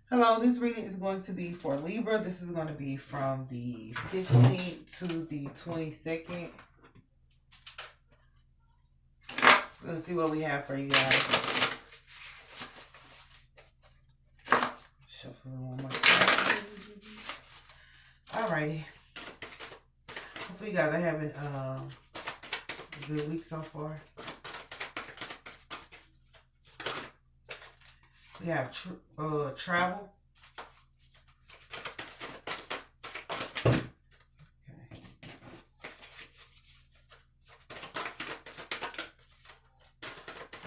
Hello, this reading is going to be for Libra. This is going to be from the 15th to the 22nd. Let's see what we have for you guys. Shuffle one more time. Alrighty. Hopefully you guys are having a good week so far. We have travel. Okay.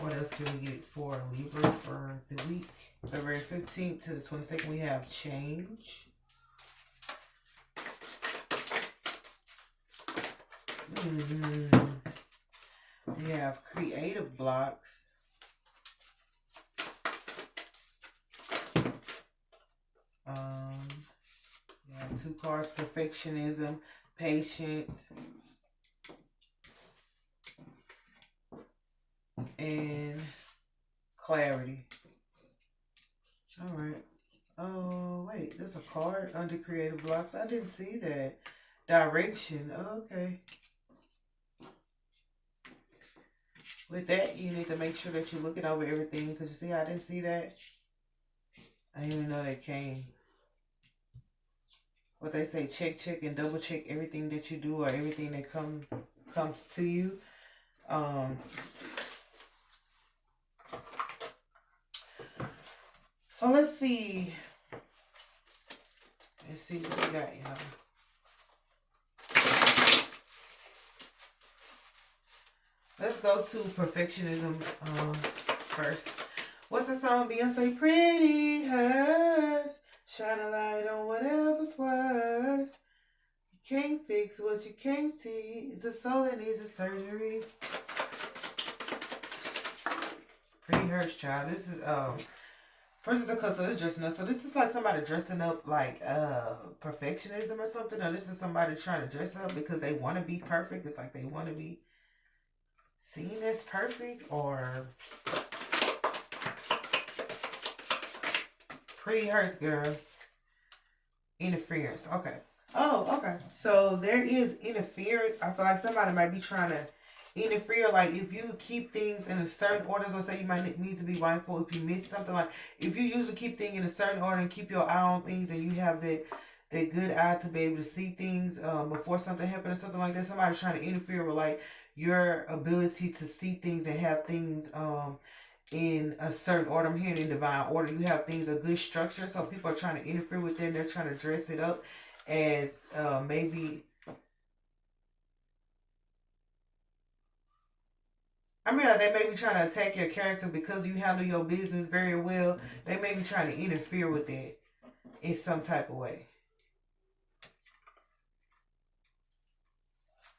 What else can we get for Libra for the week? February 15th to the 22nd, we have change. We have creative blocks. Yeah, 2 cards, perfectionism, patience, and clarity. All right. Oh, wait, there's a card under creative blocks. I didn't see that. Direction. Okay. With that, you need to make sure that you're looking over everything, because you see how I didn't see that? I didn't even know that came. What they say, check, and double check everything that you do or everything that comes to you. So let's see. Let's see what we got, y'all. Let's go to perfectionism first. What's the song? Beyonce, Pretty Hurts. Shine a light on whatever's worse. You can't fix what you can't see. It's a soul that needs a surgery. Pretty Hurts, child. This is Princess of Cups is dressing up. So this is like somebody dressing up like perfectionism or something. Or this is somebody trying to dress up because they want to be perfect. It's like they want to be seen as perfect. Or Pretty Hurts, girl. Interference. Okay. Oh, okay. So there is interference. I feel like somebody might be trying to interfere. Like if you keep things in a certain order, so say you might need to be mindful if you miss something. Like if you usually keep things in a certain order and keep your eye on things, and you have that good eye to be able to see things before something happens or something like that. Somebody's trying to interfere with like your ability to see things and have things in a certain order. I'm hearing in divine order. You have things a good structure, so people are trying to interfere with it. They're trying to dress it up as maybe. I mean, like they may be trying to attack your character because you handle your business very well. They may be trying to interfere with that in some type of way.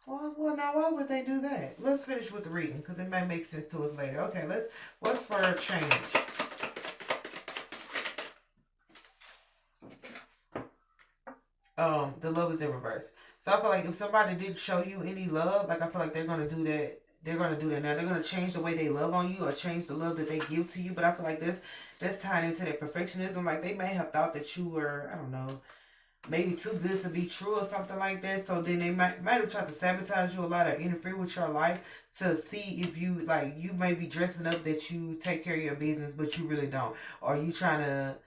Well, now why would they do that? Let's finish with the reading because it may make sense to us later. Okay, what's for change? The love is in reverse. So I feel like if somebody did show you any love, like I feel like they're gonna do that. They're gonna do that now. They're gonna change the way they love on you or change the love that they give to you. But I feel like that's tied into that perfectionism. Like they may have thought that you were, I don't know, maybe too good to be true or something like that. So then they might have tried to sabotage you a lot or interfere with your life to see if you like you may be dressing up that you take care of your business, but you really don't. Or you trying to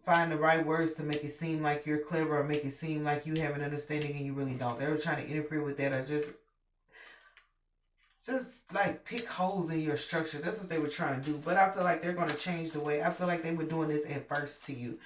find the right words to make it seem like you're clever or make it seem like you have an understanding and you really don't. They were trying to interfere with that or just like pick holes in your structure. That's what they were trying to do. But I feel like they're going to change the way. I feel like they were doing this at first to you.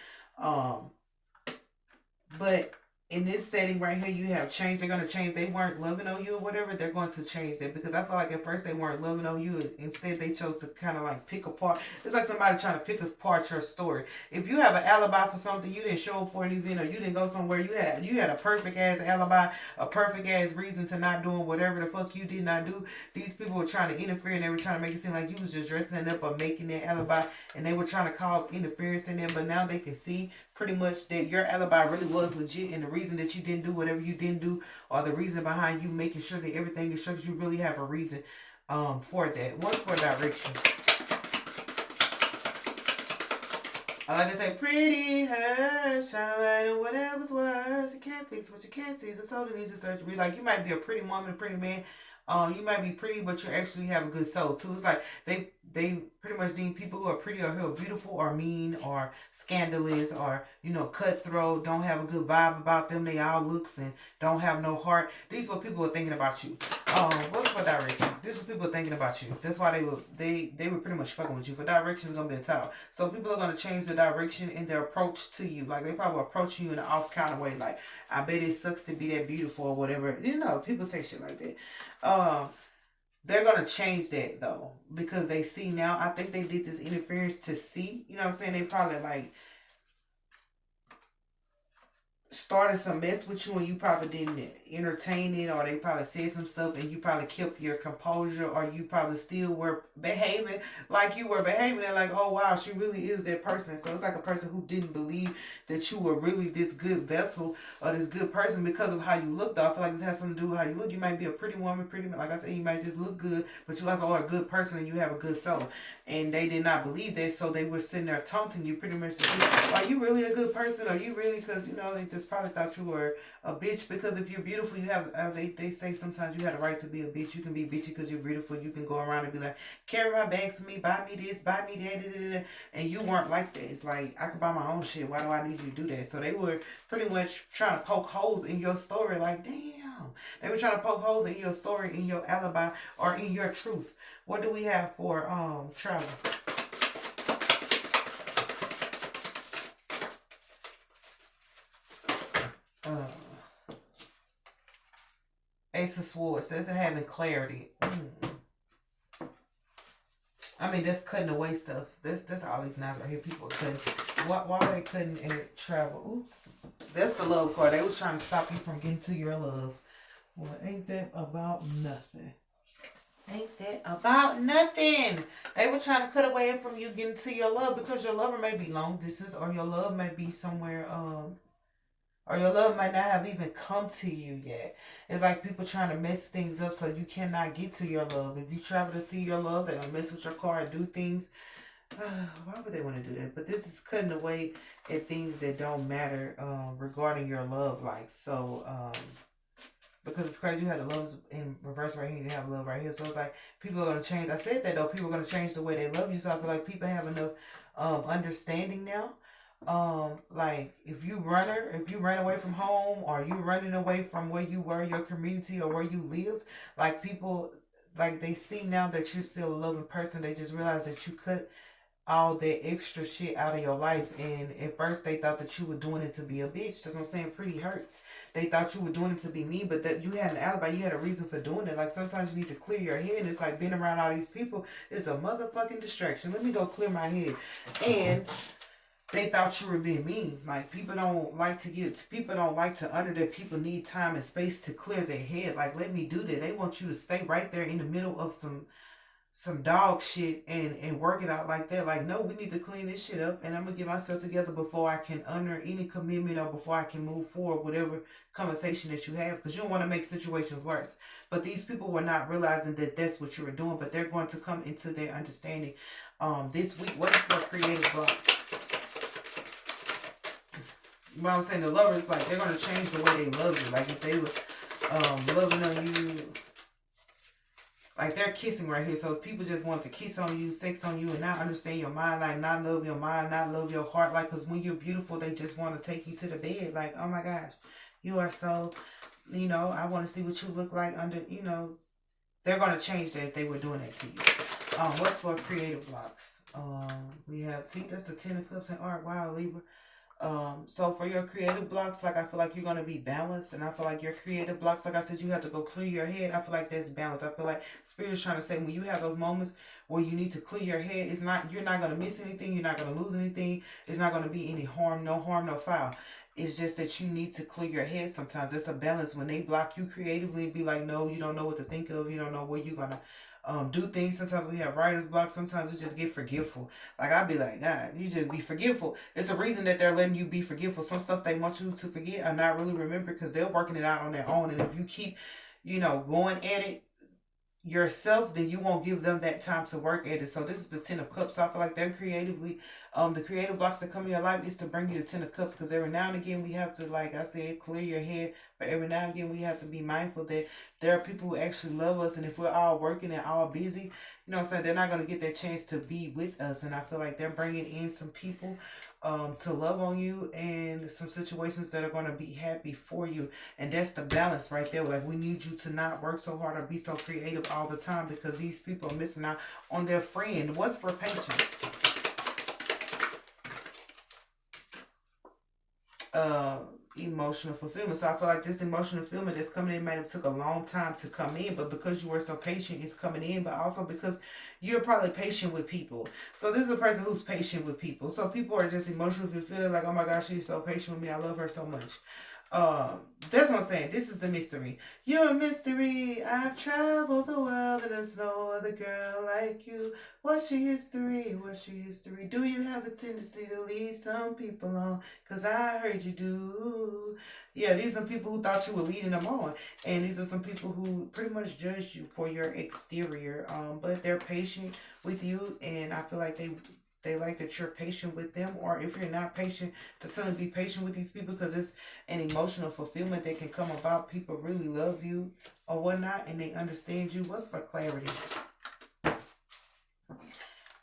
But in this setting right here, you have changed. They're going to change. They weren't loving on you or whatever. They're going to change that because I feel like at first they weren't loving on you. Instead, they chose to kind of like pick apart. It's like somebody trying to pick apart your story. If you have an alibi for something, you didn't show up for an event or you didn't go somewhere, you had a perfect ass alibi, a perfect ass reason to not doing whatever the fuck you did not do. These people were trying to interfere and they were trying to make it seem like you was just dressing it up or making that alibi, and they were trying to cause interference in there. But now they can see pretty much that your alibi really was legit, and the reason that you didn't do whatever you didn't do, or the reason behind you making sure that everything is structured, you really have a reason for that. What's for direction? I like to say, pretty hair, shine a light on whatever's worse. You can't fix what you can't see. It's a soul that needs a surgery. Like, you might be a pretty woman, a pretty man. You might be pretty, but you actually have a good soul too. It's like they pretty much deem people who are pretty or who are beautiful or mean or scandalous or cutthroat, don't have a good vibe about them. They all looks and don't have no heart. These are what people are thinking about you. What's for direction? This is what people are thinking about you. That's why they were pretty much fucking with you. For direction is gonna be a tower. So people are gonna change the direction in their approach to you. Like, they probably approach you in an off kind of way. Like, I bet it sucks to be that beautiful or whatever. People say shit like that. They're gonna change that though, because they see now. I think they did this interference to see. You know what I'm saying? They probably like started some mess with you and you probably didn't entertain it, or they probably said some stuff and you probably kept your composure, or you probably still were behaving like you were behaving, and like, oh wow, she really is that person. So it's like a person who didn't believe that you were really this good vessel or this good person because of how you looked. I feel like this has something to do with how you look. You might be a pretty woman, pretty man, like I said, you might just look good, but you also are a good person and you have a good soul. And they did not believe that, so they were sitting there taunting you pretty much. Are you really a good person? Are you really? Because they just probably thought you were a bitch. Because if you're beautiful, you have they say sometimes you have the right to be a bitch. You can be bitchy because you're beautiful. You can go around and be like, carry my bags for me, buy me this, buy me that, and you weren't like that. It's like, I could buy my own shit. Why do I need you to do that? So they were pretty much trying to poke holes in your story. Like, damn, they were trying to poke holes in your story, in your alibi, or in your truth. What do we have for travel? Ace of Swords says they're having clarity. I mean, that's cutting away stuff. That's all these knives right here. People are cutting. Why are they cutting and travel? Oops. That's the love card. They was trying to stop you from getting to your love. Well, ain't that about nothing? Ain't that about nothing? They were trying to cut away from you getting to your love, because your lover may be long distance, or your love may be somewhere, or your love might not have even come to you yet. It's like people trying to mess things up so you cannot get to your love. If you travel to see your love, they're going to mess with your car and do things. Why would they want to do that? But this is cutting away at things that don't matter regarding your love life. So, because it's crazy, you have the loves in reverse right here, you have love right here. So it's like, people are going to change. I said that though, people are going to change the way they love you. So I feel like people have enough understanding now. Like, if you run away from home, or you running away from where you were, your community, or where you lived, like, people, like, they see now that you're still a loving person. They just realize that you cut all that extra shit out of your life. And at first they thought that you were doing it to be a bitch. That's what I'm saying. Pretty hurts. They thought you were doing it to be me, but that you had an alibi. You had a reason for doing it. Like, sometimes you need to clear your head. And it's like, being around all these people is a motherfucking distraction. Let me go clear my head. And they thought you were being mean. Like, people don't like to honor that people need time and space to clear their head. Like, let me do that. They want you to stay right there in the middle of some dog shit and work it out like that. Like, no, we need to clean this shit up, and I'm gonna get myself together before I can honor any commitment, or before I can move forward whatever conversation that you have, because you don't want to make situations worse. But these people were not realizing that that's what you were doing, but they're going to come into their understanding this week. What is for creative blocks? What I'm saying, the lovers, like, they're gonna change the way they love you. Like, if they were loving on you, like, they're kissing right here. So if people just want to kiss on you, sex on you, and not understand your mind, like, not love your mind, not love your heart, like, because when you're beautiful, they just want to take you to the bed. Like, oh my gosh, you are so, I want to see what you look like under, they're going to change that if they were doing that to you. What's for creative blocks? We have, see, that's the 10 of Cups and art. Wow, Libra. So for your creative blocks, like, I feel like you're going to be balanced, and I feel like your creative blocks, like I said, you have to go clear your head. I feel like that's balance. I feel like Spirit is trying to say, when you have those moments where you need to clear your head, you're not going to miss anything, you're not going to lose anything, it's not going to be any harm, no foul. It's just that you need to clear your head sometimes. It's a balance. When they block you creatively and be like, no, you don't know what to think of, you don't know where you're going to do things. Sometimes we have writer's block. Sometimes we just get forgetful. Like, I'd be like, God, you just be forgetful. It's the reason that they're letting you be forgetful. Some stuff they want you to forget or not really remember, because they're working it out on their own. And if you keep, going at it yourself, then you won't give them that time to work at it. So this is the 10 of Cups. So I feel like they're creatively The creative blocks that come in your life is to bring you the 10 of Cups, because every now and again we have to, like I said, clear your head. But every now and again we have to be mindful that there are people who actually love us, and if we're all working and all busy, you know what I'm saying, they're not going to get that chance to be with us. And I feel like they're bringing in some people to love on you, and some situations that are going to be happy for you. And that's the balance right there. Like, we need you to not work so hard or be so creative all the time, because these people are missing out on their friend. What's for patience? Emotional fulfillment. So I feel like this emotional fulfillment that's coming in might have took a long time to come in, but because you were so patient, it's coming in. But also because you're probably patient with people. So this is a person who's patient with people. So people are just emotionally fulfilled, like, oh my gosh, she's so patient with me, I love her so much. That's what I'm saying. This is the mystery. You're a mystery. I've traveled the world and there's no other girl like you. What's your history? What's your history? Do you have a tendency to lead some people on? Cause I heard you do. Yeah, these are people who thought you were leading them on. And these are some people who pretty much judged you for your exterior. But they're patient with you, and I feel like they like that you're patient with them. Or if you're not patient, to tell them be patient with these people, because it's an emotional fulfillment that can come about. People really love you or whatnot, and they understand you. What's for clarity?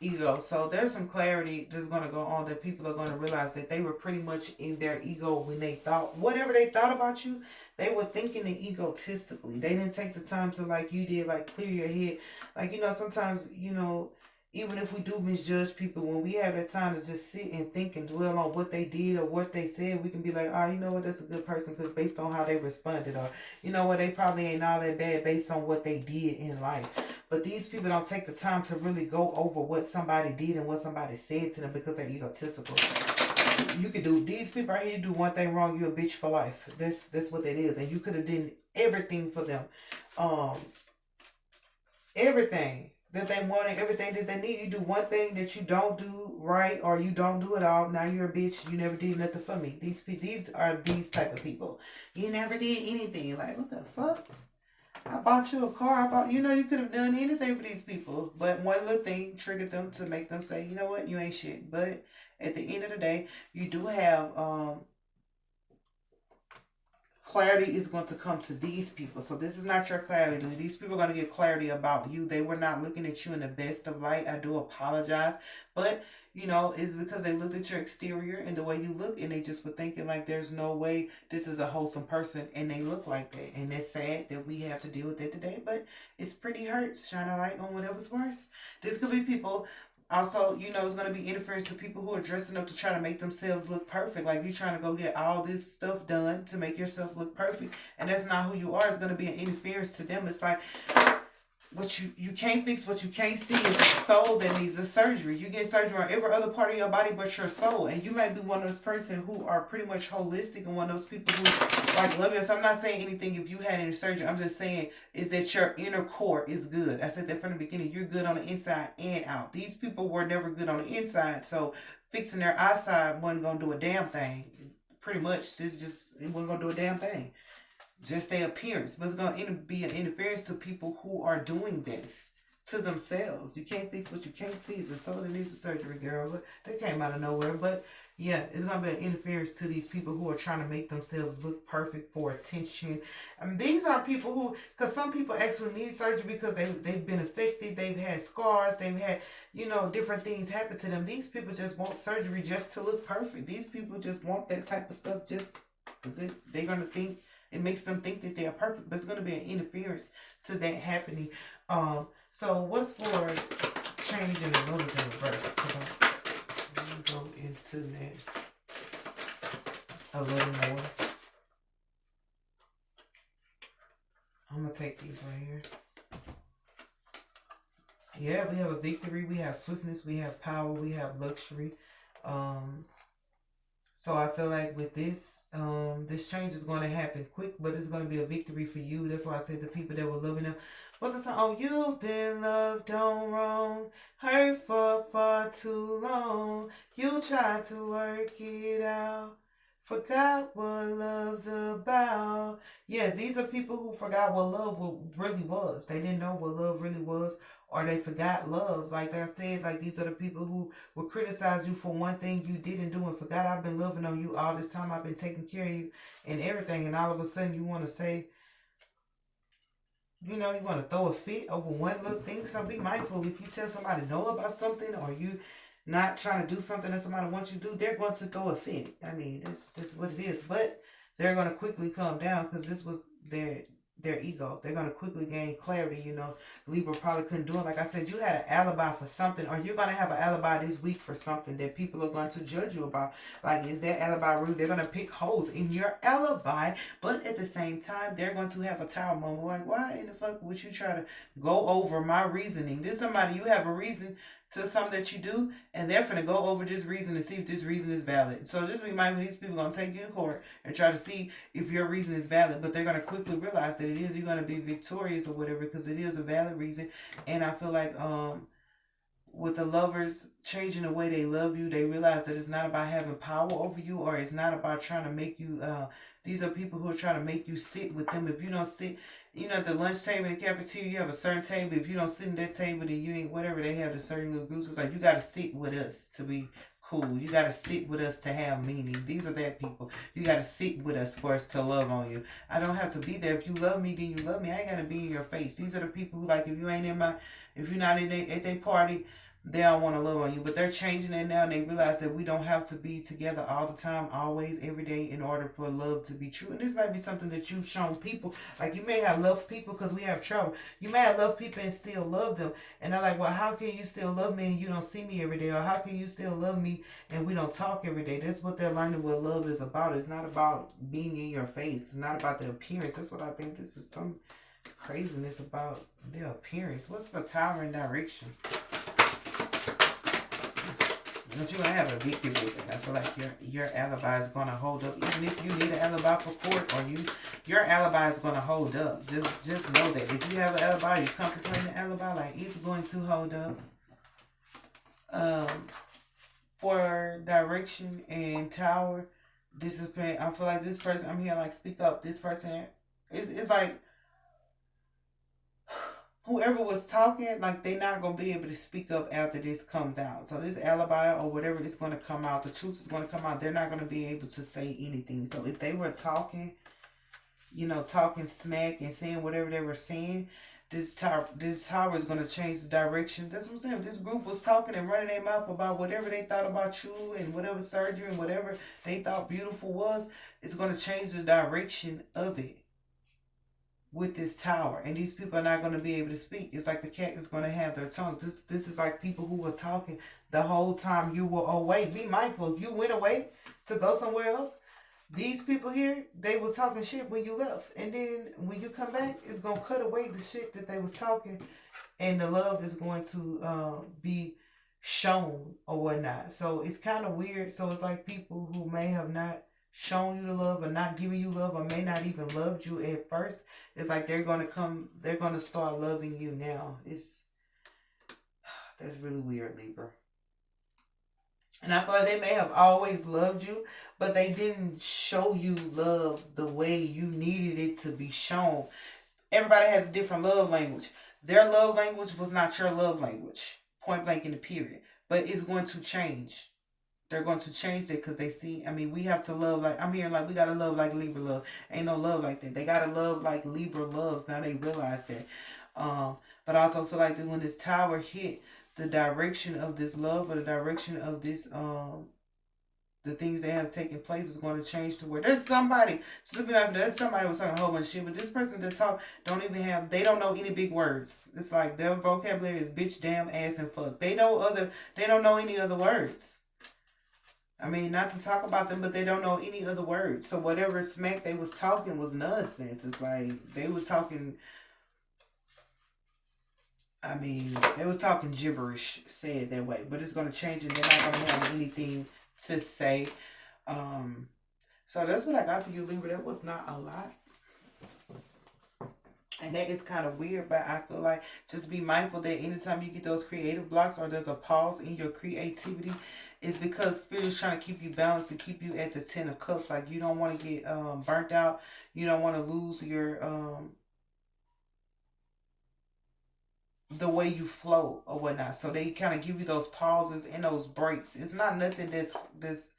Ego. So there's some clarity that's going to go on, that people are going to realize that they were pretty much in their ego when they thought whatever they thought about you. They were thinking it egotistically. They didn't take the time to, like you did, like clear your head. Like, you know, sometimes, you know, even if we do misjudge people, when we have that time to just sit and think and dwell on what they did or what they said, we can be like, oh, you know what, that's a good person, because based on how they responded, or, you know what, they probably ain't all that bad based on what they did in life. But these people don't take the time to really go over what somebody did and what somebody said to them, because they're egotistical. You could do, these people right here do one thing wrong, you're a bitch for life. That's what that is. And you could have done everything for them. Everything that they wanted, everything that they need. You do one thing that you don't do right, or you don't do it all. Now you're a bitch. You never did nothing for me. These are these type of people. You never did anything. Like, what the fuck? I bought you a car. You know, you could have done anything for these people. But one little thing triggered them to make them say, you know what, you ain't shit. But at the end of the day, you do have clarity is going to come to these people. So this is not your clarity. These people are going to get clarity about you. They were not looking at you in the best of light. I do apologize. But, you know, it's because they looked at your exterior and the way you look, and they just were thinking like, there's no way this is a wholesome person, and they look like that. And it's sad that we have to deal with that today, but it's pretty hurts. Shine a light on whatever's worth. This could be people. Also, you know, it's going to be interference to people who are dressing up to try to make themselves look perfect. Like, you're trying to go get all this stuff done to make yourself look perfect, and that's not who you are. It's going to be an interference to them. It's like, what you can't fix, what you can't see is the soul that needs a surgery. You get surgery on every other part of your body but your soul. And you might be one of those person who are pretty much holistic, and one of those people who like love you. So I'm not saying anything if you had any surgery. I'm just saying is that your inner core is good. I said that from the beginning. You're good on the inside and out. These people were never good on the inside. So fixing their outside wasn't going to do a damn thing. Pretty much. It wasn't going to do a damn thing. Just their appearance. But it's going to be an interference to people who are doing this to themselves. You can't fix what you can't see. It's a soul that needs a surgery, girl. But they came out of nowhere. But yeah, it's going to be an interference to these people who are trying to make themselves look perfect for attention. I mean, these are people who, because some people actually need surgery because they've been affected. They've had scars. They've had, you know, different things happen to them. These people just want surgery just to look perfect. These people just want that type of stuff just because they're going to think, it makes them think that they are perfect, but it's going to be an interference to that happening. So what's for change in the motives in reverse? Let me go into that a little more. I'm going to take these right here. Yeah, we have a victory. We have swiftness. We have power. We have luxury. So I feel like with this, this change is going to happen quick, but it's going to be a victory for you. That's why I said the people that were loving them. What's the song? Oh, you've been loved on wrong, hurt for far too long. You tried to work it out, Forgot what love's about. Yes, these are people who forgot what really was. They didn't know what love really was, or they forgot love. Like I said, like these are the people who will criticize you for one thing you didn't do and forgot. I've been loving on you all this time. I've been taking care of you and everything, and all of a sudden you want to say, you know, you want to throw a fit over one little thing. So be mindful. If you tell somebody no about something, or you not trying to do something that somebody wants you to do, they're going to throw a fit. I mean, that's just what it is. But they're going to quickly calm down because this was their ego. They're going to quickly gain clarity. You know, Libra probably couldn't do it. Like I said, you had an alibi for something, or you're going to have an alibi this week for something that people are going to judge you about. Like, is that alibi rude? They're going to pick holes in your alibi, but at the same time, they're going to have a tower moment. Like, why in the fuck would you try to go over my reasoning? This somebody, you have a reason to something that you do, and they're going to go over this reason and see if this reason is valid. So just be mindful, these people are going to take you to court and try to see if your reason is valid, but they're going to quickly realize that it is, you're going to be victorious or whatever, because it is a valid reason. And I feel like with the lovers changing the way they love you, they realize that it's not about having power over you, or it's not about trying to make you these are people who are trying to make you sit with them. If you don't sit, you know, at the lunch table in the cafeteria, you have a certain table. If you don't sit in that table, then you ain't whatever. They have the certain little groups. It's like, you got to sit with us to be cool. You got to sit with us to have meaning. These are that people. You got to sit with us for us to love on you. I don't have to be there. If you love me, then you love me. I ain't got to be in your face. These are the people who, like, if you ain't in my, if you're not at their party, they don't want to love on you. But they're changing it now, and they realize that we don't have to be together all the time, always, every day, in order for love to be true. And this might be something that you've shown people. Like, you may have loved people because we have trouble. You may have loved people and still love them. And they're like, well, how can you still love me and you don't see me every day? Or how can you still love me and we don't talk every day? That's what they're learning what love is about. It's not about being in your face. It's not about the appearance. That's what I think this is some craziness about their appearance. What's for tower and direction? But you're going to have a victory with it. I feel like your alibi is going to hold up. Even if you need an alibi for court, or your alibi is going to hold up. Just know that. If you have an alibi, you're contemplating an alibi, like, it's going to hold up. For direction and tower, this is, I feel like this person, I'm here like, speak up. This person, it's like, whoever was talking, like, they're not going to be able to speak up after this comes out. So this alibi or whatever is going to come out, the truth is going to come out. They're not going to be able to say anything. So if they were talking, you know, talking smack and saying whatever they were saying, this tower is going to change the direction. That's what I'm saying. If this group was talking and running their mouth about whatever they thought about you and whatever surgery and whatever they thought beautiful was, it's going to change the direction of it with this tower. And these people are not going to be able to speak. It's like the cat is going to have their tongue. This is like people who were talking the whole time you were away. Be mindful. If you went away to go somewhere else, these people here, they was talking shit when you left. And then when you come back, it's going to cut away the shit that they was talking. And the love is going to be shown or whatnot. So it's kind of weird. So it's like people who may have not shown you the love or not giving you love or may not even loved you at first, it's like they're going to start loving you now. That's really weird, Libra. And I feel like they may have always loved you, but they didn't show you love the way you needed it to be shown. Everybody has a different love language. Their love language was not your love language, point blank in the period, but it's going to change. They're going to change it because they see, I mean, we have to love like, I'm hearing like, we got to love like Libra love. Ain't no love like that. They got to love like Libra loves. Now they realize that. But I also feel like that when this tower hit, the direction of this love or the direction of this, the things that have taken place is going to change to where there's somebody, there's somebody who's talking a whole bunch of shit, but this person that talk they don't know any big words. It's like their vocabulary is bitch, damn, ass, and fuck. They don't know any other words. I mean, not to talk about them, but they don't know any other words. So whatever smack they was talking was nonsense. It's like they were talking, I mean, they were talking gibberish, say it that way. But it's going to change and they're not going to have anything to say. So that's what I got for you, Libra. That was not a lot. And that is kind of weird, but I feel like just be mindful that anytime you get those creative blocks or there's a pause in your creativity, it's because spirit is trying to keep you balanced, to keep you at the 10 of cups. Like you don't want to get burnt out. You don't want to lose your the way you flow or whatnot. So they kind of give you those pauses and those breaks. It's not nothing that's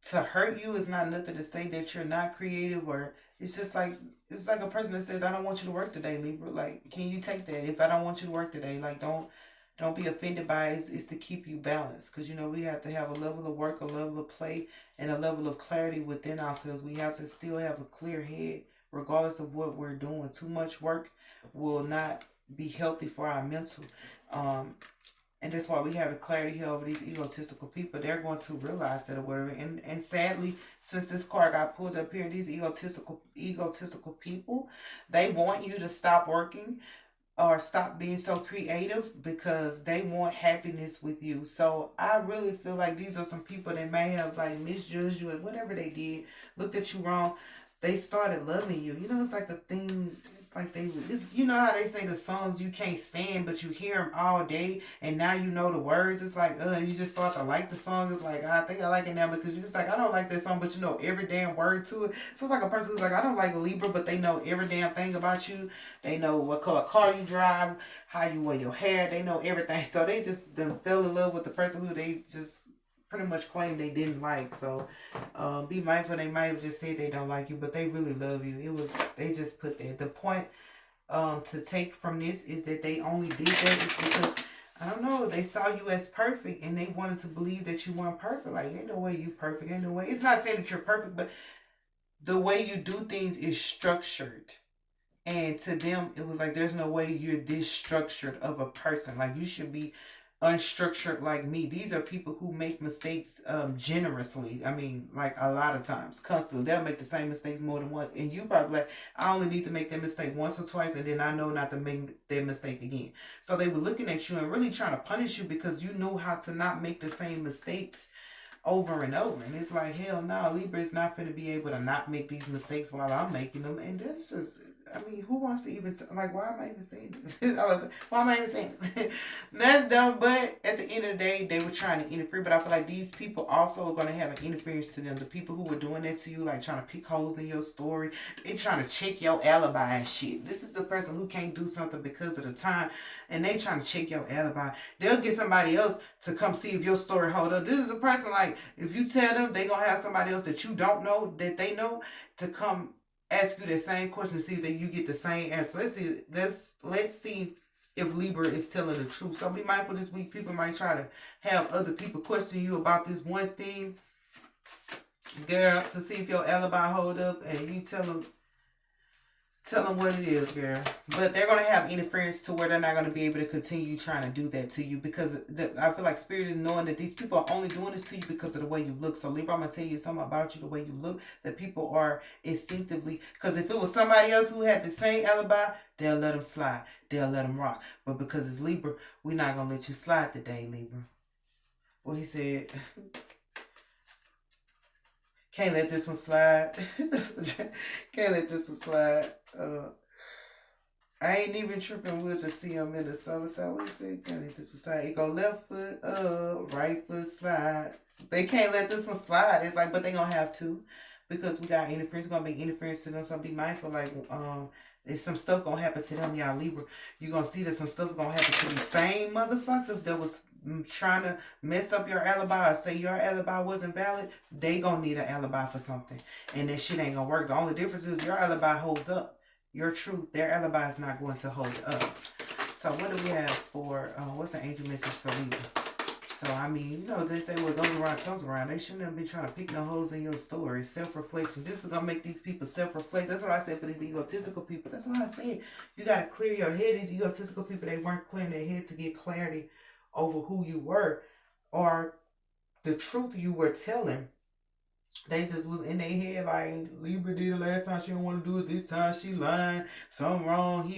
to hurt you. It's not nothing to say that you're not creative, or it's just like it's like a person that says, I don't want you to work today, Libra. Like, can you take that? If I don't want you to work today, like don't be offended by it. It's to keep you balanced, because you know we have to have a level of work, a level of play, and a level of clarity within ourselves. We have to still have a clear head regardless of what we're doing. Too much work will not be healthy for our mental. Um, and that's why we have the clarity here over these egotistical people. They're going to realize that or whatever. And sadly, since this card got pulled up here, these egotistical people, they want you to stop working or stop being so creative because they want happiness with you. So I really feel like these are some people that may have like misjudged you and whatever they did, looked at you wrong. They started loving you. You know, it's like the thing. It's like it's, you know how they say the songs you can't stand, but you hear them all day, and now you know the words. It's like, you just start to like the song. It's like, I think I like it now because you just like, I don't like that song, but you know every damn word to it. So it's like a person who's like, I don't like Libra, but they know every damn thing about you. They know what color car you drive, how you wear your hair. They know everything. So they just them fell in love with the person who they just pretty much claim they didn't like. So be mindful. They might have just said they don't like you, but they really love you. It was they just put that. The point to take from this is that they only did that is because I don't know, they saw you as perfect and they wanted to believe that you weren't perfect. Like, ain't no way you perfect. Ain't no way. It's not saying that you're perfect, but the way you do things is structured. And to them, it was like, there's no way you're this structured of a person. Like, you should be unstructured like me. These are people who make mistakes generously. I mean, like a lot of times, constantly. They'll make the same mistakes more than once. And you probably like, I only need to make that mistake once or twice, and then I know not to make that mistake again. So they were looking at you and really trying to punish you because you knew how to not make the same mistakes over and over. And it's like, hell no, Libra is not going to be able to not make these mistakes while I'm making them. And that's just, I mean, who wants to even, like, why am I even saying this? Why am I even saying this? That's dumb, but at the end of the day, they were trying to interfere. But I feel like these people also are going to have an interference to them. The people who were doing that to you, like trying to pick holes in your story, they trying to check your alibi and shit. This is the person who can't do something because of the time, and they trying to check your alibi. They'll get somebody else to come see if your story hold up. This is a person like, if you tell them, they gonna have somebody else that you don't know, that they know, to come ask you the same question to see if you get the same answer. Let's see if Libra is telling the truth. So be mindful this week. People might try to have other people question you about this one thing, girl, to see if your alibi hold up, and you tell them what it is, girl. But they're going to have interference to where they're not going to be able to continue trying to do that to you, because I feel like Spirit is knowing that these people are only doing this to you because of the way you look. So Libra, I'm going to tell you something about you, the way you look, that people are instinctively, because if it was somebody else who had the same alibi, they'll let them slide. They'll let them rock. But because it's Libra, we're not going to let you slide today, Libra. Well, he said... Can't let this one slide. Can't let this one slide. I ain't even tripping. We'll just see him in the summertime. What he said? Can't let this one slide. It go left foot up, right foot slide. They can't let this one slide. It's like, but they gonna have to, because we got interference. Gonna be interference to them. So be mindful. Like, there's some stuff gonna happen to them, y'all Libra. You're gonna see that some stuff gonna happen to these same motherfuckers that was trying to mess up your alibi or say your alibi wasn't valid. They gonna need an alibi for something, and that shit ain't gonna work. The only difference is your alibi holds up. Your truth, their alibi is not going to hold up. So what do we have for what's the angel message for Libra? So I mean, you know, they say what goes around comes around. They shouldn't have been trying to pick no holes in your story. Self-reflection. This is gonna make these people self-reflect. That's what I said for these egotistical people. That's what I said. You gotta clear your head. These egotistical people, they weren't clearing their head to get clarity over who you were or the truth you were telling. They just was in their head like, Libra did it last time, she didn't want to do it this time, she lying, something wrong,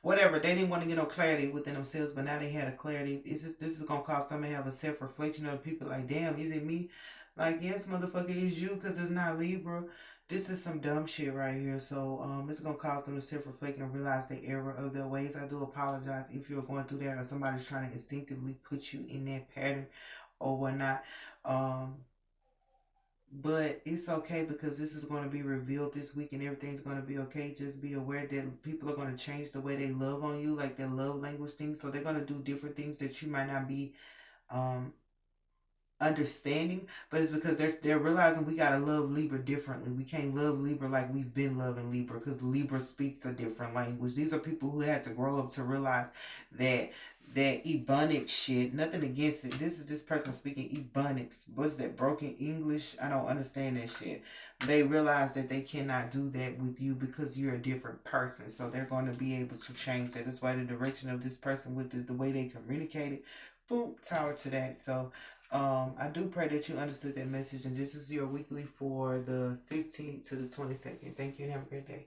whatever. They didn't want to get no clarity within themselves, but now they had a clarity. It's just, this is gonna cause them to have a self-reflection of people like, damn, is it me? Like, yes, motherfucker, it's you, because it's not Libra. This is some dumb shit right here. So it's gonna cause them to self-reflect and realize the error of their ways. I do apologize if you're going through that or somebody's trying to instinctively put you in that pattern or whatnot. Um, but it's okay because this is going to be revealed this week and everything's going to be okay. Just be aware that people are going to change the way they love on you, like their love language things. So they're going to do different things that you might not be um understanding, but it's because they're realizing we gotta love Libra differently. We can't love Libra like we've been loving Libra because Libra speaks a different language. These are people who had to grow up to realize that Ebonics shit. Nothing against it. This person speaking Ebonics. What's that? Broken English? I don't understand that shit. They realize that they cannot do that with you because you're a different person. So they're going to be able to change that. That's why the direction of this person with the way they communicated. Boom, tower to that. So I do pray that you understood that message, and this is your weekly for the 15th to the 22nd. Thank you and have a great day.